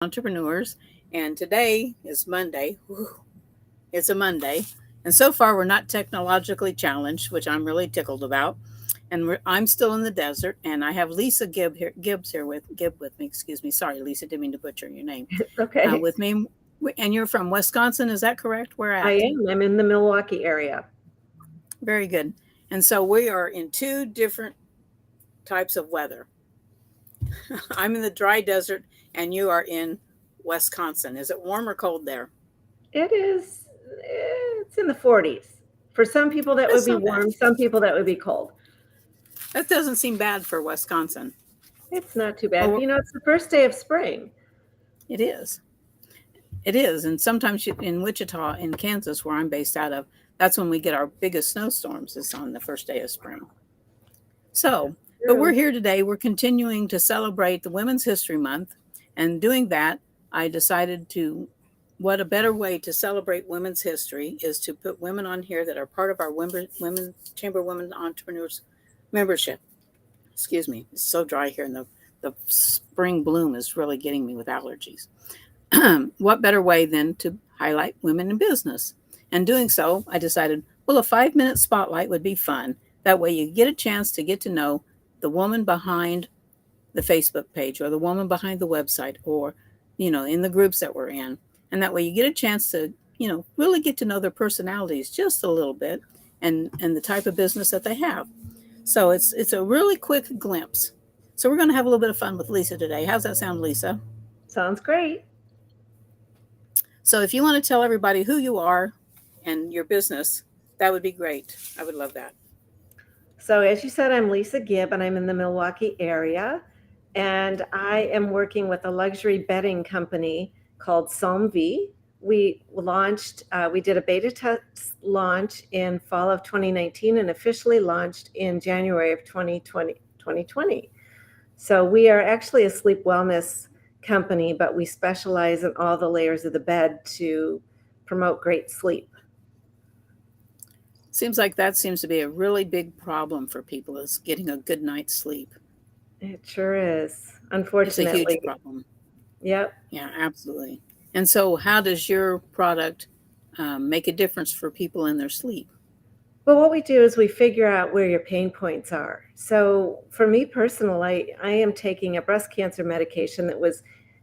Entrepreneurs. And today is Monday. Whew, it's a Monday. And so far, we're not technologically challenged, which I'm really tickled about. And I'm still in the desert, and I have Lisa Gibbs here Gibb with me. Excuse me. Sorry, Lisa, didn't mean to butcher your name. Okay. With me, and you're from Wisconsin, is that correct? Where I at? am. I'm in the Milwaukee area. Very good. And so we are in two different types of weather. I'm in the dry desert, and you are in Wisconsin. Is it warm or cold there? It is, it's in the 40s. For some people, that would That's be not bad. warm. Some people, that would be cold. That doesn't seem bad for Wisconsin. It's not too bad. Oh, It's the first day of spring. it is. It is. And sometimes in Wichita, in Kansas, where I'm based out of, that's when we get our biggest snowstorms, is on the first day of spring. So, but we're True. here today. We're continuing to celebrate the Women's History Month. And doing that, I decided to, what a better way to celebrate women's history is to put women on here that are part of our Women Chamber of Women Entrepreneurs membership. Excuse me, it's so dry here, and the spring bloom is really getting me with allergies. What better way than to highlight women in business? And doing so, I decided, well, a 5 minute spotlight would be fun. That way, you get a chance to get to know the woman behind the Facebook page or the woman behind the website or, in the groups that we're in. And that way, you get a chance to, really get to know their personalities just a little bit and the type of business that they have. So it's a really quick glimpse. So we're going to have a little bit of fun with Lisa today. How's that sound, Lisa? Sounds great. So if you want to tell everybody who you are and your business, that would be great. I would love that. So, as you said, I'm Lisa Gibb, and I'm in the Milwaukee area. And I am working with a luxury bedding company called Psalm V. We did a beta test launch in fall of 2019 and officially launched in January of 2020. So we are actually a sleep wellness company, but we specialize in all the layers of the bed to promote great sleep. Seems like that seems to be a really big problem for people is getting a good night's sleep. It sure is, It's a huge unfortunately. problem. Yep. Yeah, absolutely. And so, how does your product make a difference for people in their sleep? Well, what we do is we figure out where your pain points are. So for me personally, I am taking a breast cancer medication that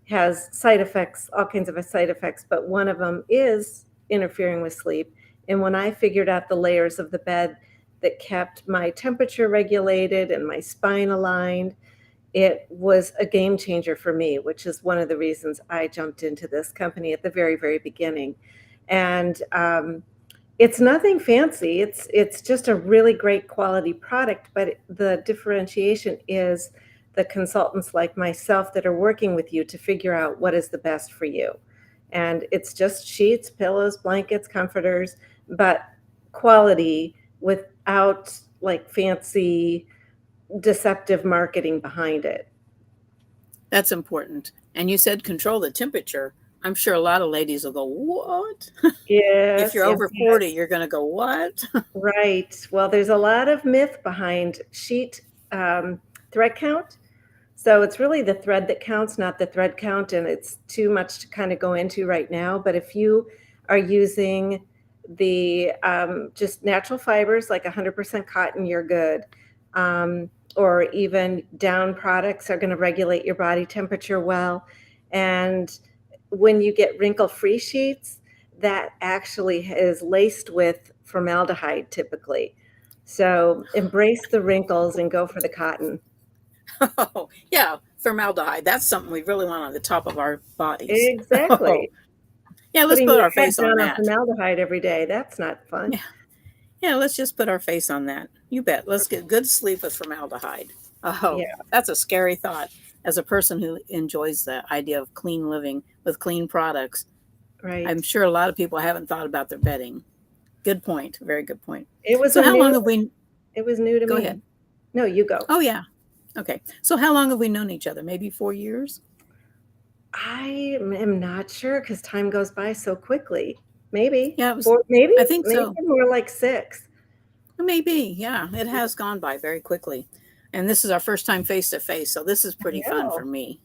has side effects, all kinds of side effects, but one of them is interfering with sleep. And when I figured out the layers of the bed that kept my temperature regulated and my spine aligned, it was a game changer for me, which is one of the reasons I jumped into this company at the very, very beginning. And it's nothing fancy. It's just a really great quality product, but the differentiation is the consultants like myself that are working with you to figure out what is the best for you. And it's just sheets, pillows, blankets, comforters, but quality without like fancy deceptive marketing behind it. That's important. And you said control the temperature. I'm sure a lot of ladies will go, "What?" If Yes, you're yes, over 40, yes. you're going to go, "What?" Right. Well, there's a lot of myth behind sheet thread count. So it's really the thread that counts, not the thread count, and it's too much to kind of go into right now. But if you are using the just natural fibers, like 100% cotton, you're good. Or even down products are going to regulate your body temperature well. And when you get wrinkle-free sheets, that actually is laced with formaldehyde typically. So embrace the wrinkles and go for the cotton. Oh, yeah, formaldehyde. That's something we really want on the top of our bodies. Oh, Exactly. yeah, let's Putting put your our head face on down on that. formaldehyde every day, that's not fun. Yeah, yeah, let's just put our face on that. You bet. Let's get good sleep with formaldehyde. Oh, Yeah, that's a scary thought. As a person who enjoys the idea of clean living with clean products, I'm right. sure a lot of people haven't thought about their bedding. Good point. Very good point. It was So, a how long new have we? it was new to Go me. ahead. No, you go. Oh, yeah. Okay. So, how long have we known each other? Maybe 4 years? I am not sure because time goes by so quickly. Maybe Yeah, it was. 4, maybe, I think maybe so. more like 6. Maybe. Yeah, it has gone by very quickly. And this is our first time face to face. So, this is I pretty fun for know. me.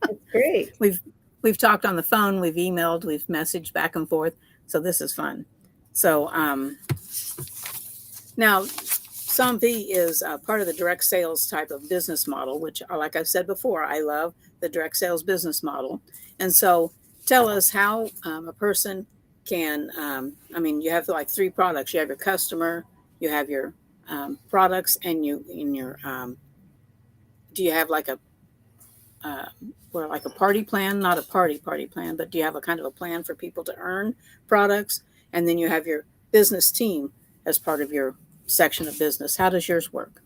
It's great. We've we've talked on the phone, we've emailed, we've messaged back and forth. So this is fun. So now SOMV is part of the direct sales type of business model, which, like I've said before, I love the direct sales business model. And so tell us how a person can, you have like three products. You have your customer, you have your products, and do you have like a, like a party plan, not a party plan, but do you have a kind of a plan for people to earn products? And then you have your business team as part of your section of business. How does yours work?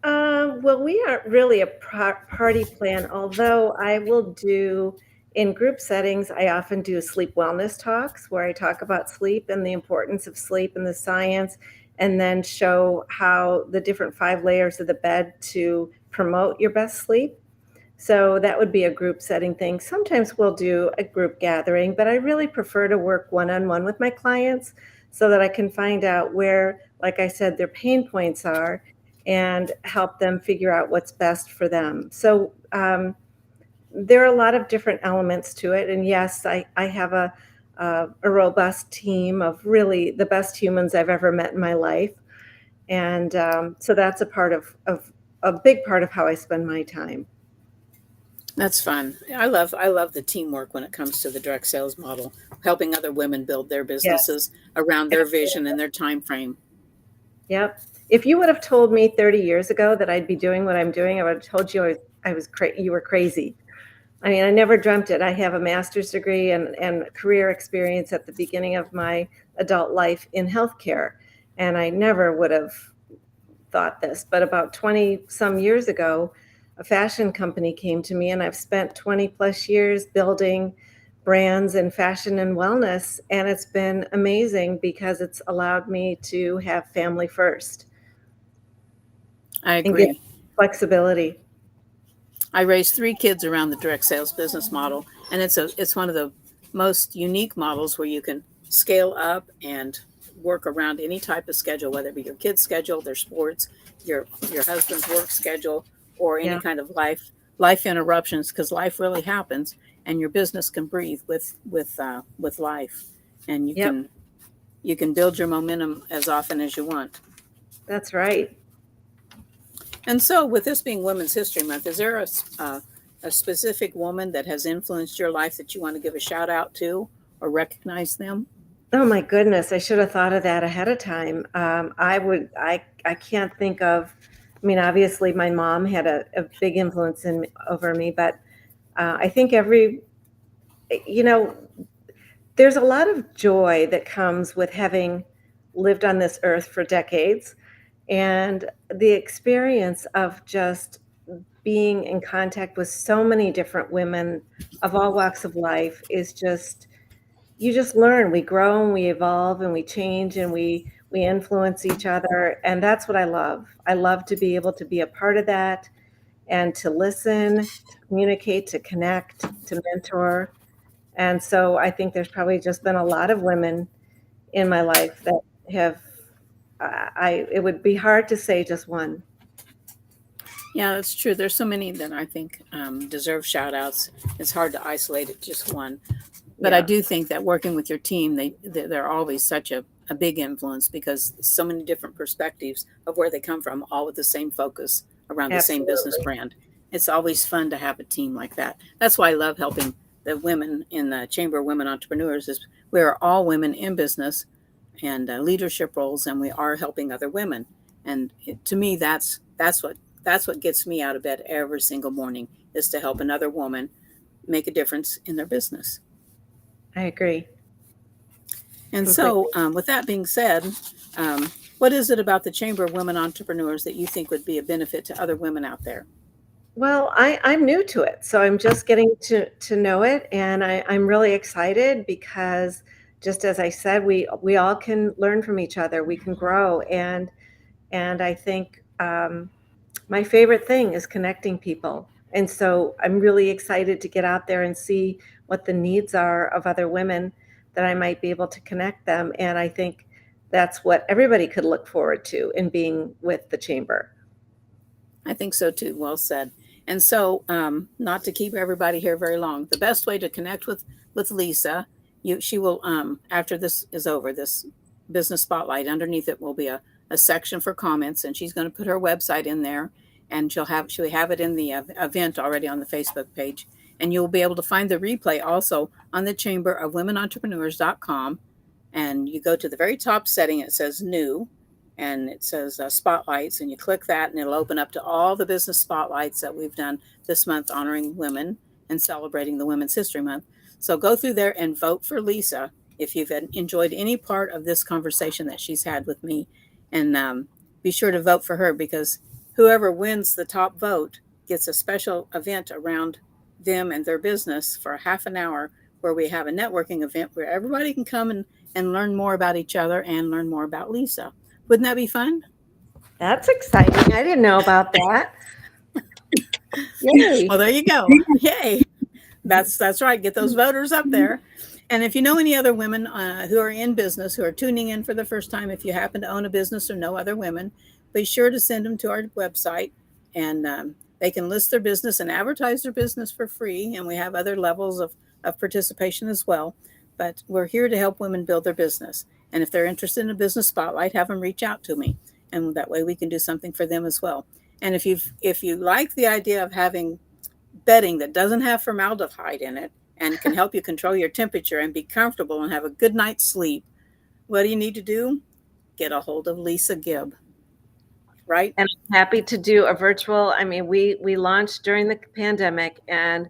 Well, we aren't really a party plan, although I will do in group settings, I often do sleep wellness talks where I talk about sleep and the importance of sleep and the science, and then show how the different 5 layers of the bed to promote your best sleep. So that would be a group setting thing. Sometimes we'll do a group gathering, but I really prefer to work one-on-one with my clients so that I can find out where, like I said, their pain points are and help them figure out what's best for them. So there are a lot of different elements to it. And yes, I have a robust team of really the best humans I've ever met in my life. And so that's a big part of how I spend my time. That's fun. I love the teamwork when it comes to the direct sales model, helping other women build their Yes. businesses around their vision and their time frame. Yep. If you would have told me 30 years ago that I'd be doing what I'm doing, I would have told you you were crazy. I mean, I never dreamt it. I have a master's degree and career experience at the beginning of my adult life in healthcare, and I never would have thought this. But about 20 some years ago, a fashion company came to me, and I've spent 20 plus years building brands in fashion and wellness, and it's been amazing because it's allowed me to have family first I and get agree. flexibility. I raised 3 kids around the direct sales business model, and it's one of the most unique models where you can scale up and work around any type of schedule, whether it be your kids' schedule, their sports, your husband's work schedule, or any Yeah. kind of life interruptions, because life really happens, and your business can breathe with life, and Yep. you can build your momentum as often as you want. That's right. And so, with this being Women's History Month, is there a specific woman that has influenced your life that you want to give a shout out to or recognize them? Oh my goodness, I should have thought of that ahead of time. I can't think of, I mean, obviously my mom had a big influence over me, but I think you know, there's a lot of joy that comes with having lived on this earth for decades, and the experience of just being in contact with so many different women of all walks of life is just, you just learn. We grow and we evolve and we change and we influence each other, and that's what I love. I love to be able to be a part of that and to listen, to communicate, to connect, to mentor. And so I think there's probably just been a lot of women in my life that have, I it would be hard to say just one. Yeah, that's true. There's so many that I think deserve shout outs. It's hard to isolate it just one. But I Yeah, do think that working with your team, they're always such a big influence because so many different perspectives of where they come from, all with the same focus around the same business absolutely. brand. It's always fun to have a team like that. That's why I love helping the women in the Chamber of Women Entrepreneurs. Is we are all women in business and leadership roles, and we are helping other women. And to me, that's what gets me out of bed every single morning is to help another woman make a difference in their business. I agree And so, completely. with that being said, what is it about the Chamber of Women Entrepreneurs that you think would be a benefit to other women out there? Well, I'm new to it, so I'm just getting to know it, and I'm really excited because, just as I said, we all can learn from each other. We can grow, and I think my favorite thing is connecting people. And so I'm really excited to get out there and see what the needs are of other women that I might be able to connect them. And I think that's what everybody could look forward to in being with the chamber. I think so too. Well said. And so, not to keep everybody here very long, the best way to connect with Lisa, she will, after this is over, this business spotlight, underneath it will be a section for comments, and she's going to put her website in there, and she'll have it in the event already on the Facebook page, and you'll be able to find the replay also on the Chamber of Women Entrepreneurs.com. And you go to the very top setting, it says new, and it says spotlights, and you click that and it'll open up to all the business spotlights that we've done this month honoring women and celebrating the Women's History Month. So go through there and vote for Lisa if you've enjoyed any part of this conversation that she's had with me, and be sure to vote for her, because whoever wins the top vote gets a special event around them and their business for half an hour, where we have a networking event where everybody can come and learn more about each other and learn more about Lisa. Wouldn't that be fun? That's exciting. I didn't know about that. Yay. Well, there you go. Yay. That's right. Get those voters up there. And if you know any other women who are in business, who are tuning in for the first time, if you happen to own a business or know other women, be sure to send them to our website, and they can list their business and advertise their business for free. And we have other levels of participation as well. But we're here to help women build their business. And if they're interested in a business spotlight, have them reach out to me. And that way we can do something for them as well. And if you like the idea of having bedding that doesn't have formaldehyde in it and can help you control your temperature and be comfortable and have a good night's sleep, what do you need to do? Get a hold of Lisa Gibb. Right? And I'm happy to do a virtual. I mean, we launched during the pandemic, and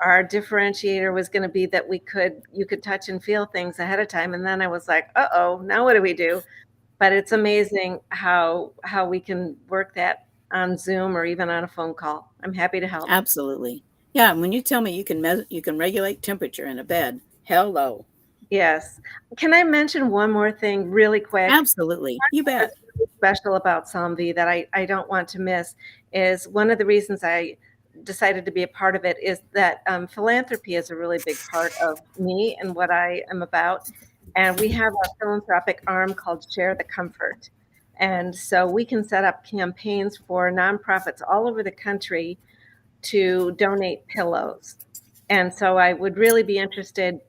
our differentiator was going to be that you could touch and feel things ahead of time. And then I was like, now what do we do? But it's amazing how we can work that on Zoom or even on a phone call. I'm happy to help. Absolutely. Yeah. When you tell me you can regulate temperature in a bed, hello. Yes. Can I mention one more thing really quick? Absolutely. You bet. What's really special about Somvi that I don't want to miss is one of the reasons I decided to be a part of it is that philanthropy is a really big part of me and what I am about. And we have a philanthropic arm called Share the Comfort. And so we can set up campaigns for nonprofits all over the country to donate pillows. And so I would really be interested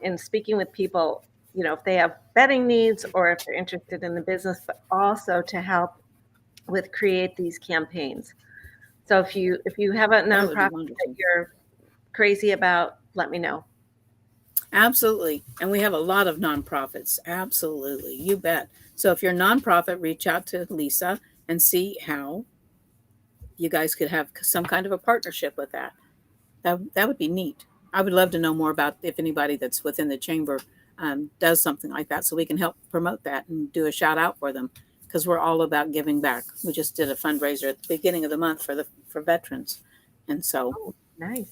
in speaking with people, if they have bedding needs or if they're interested in the business, but also to help with create these campaigns. So if you have a nonprofit that you're crazy about, let me know. Absolutely. And we have a lot of nonprofits. Absolutely. You bet. So if you're a nonprofit, reach out to Lisa and see how you guys could have some kind of a partnership with that. That would be neat. I would love to know more about if anybody that's within the chamber does something like that, so we can help promote that and do a shout out for them, because we're all about giving back. We just did a fundraiser at the beginning of the month for veterans. And so nice.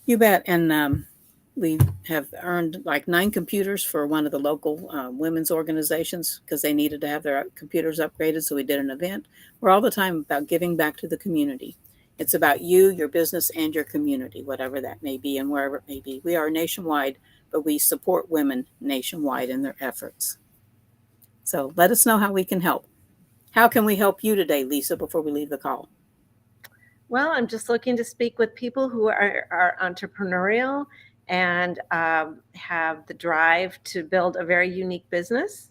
You bet. And we have earned like 9 computers for one of the local women's organizations, because they needed to have their computers upgraded. So we did an event. We're all the time about giving back to the community. It's about you, your business, and your community, whatever that may be and wherever it may be. We are nationwide, but we support women nationwide in their efforts. So let us know how we can help. How can we help you today, Lisa, before we leave the call? Well, I'm just looking to speak with people who are entrepreneurial and have the drive to build a very unique business.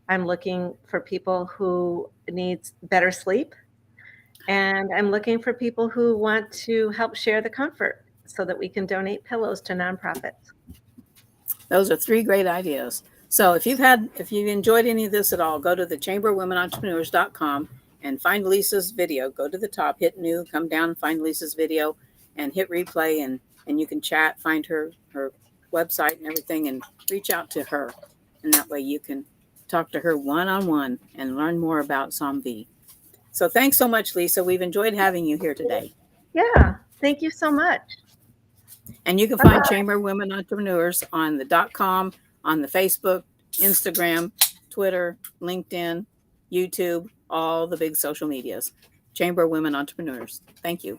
I'm looking for people who need better sleep. And I'm looking for people who want to help share the comfort so that we can donate pillows to nonprofits. Those are 3 great ideas. So if you've enjoyed any of this at all, go to the chamberofwomenentrepreneurs.com and find Lisa's video. Go to the top, hit new, come down and find Lisa's video and hit replay, and you can chat, find her website and everything, and reach out to her. And that way you can talk to her one-on-one and learn more about Somvi. So thanks so much, Lisa. We've enjoyed having you here today. Yeah, thank you so much. And you can find Chamber of Women Entrepreneurs on the .com, on the Facebook, Instagram, Twitter, LinkedIn, YouTube, all the big social medias. Chamber of Women Entrepreneurs. Thank you.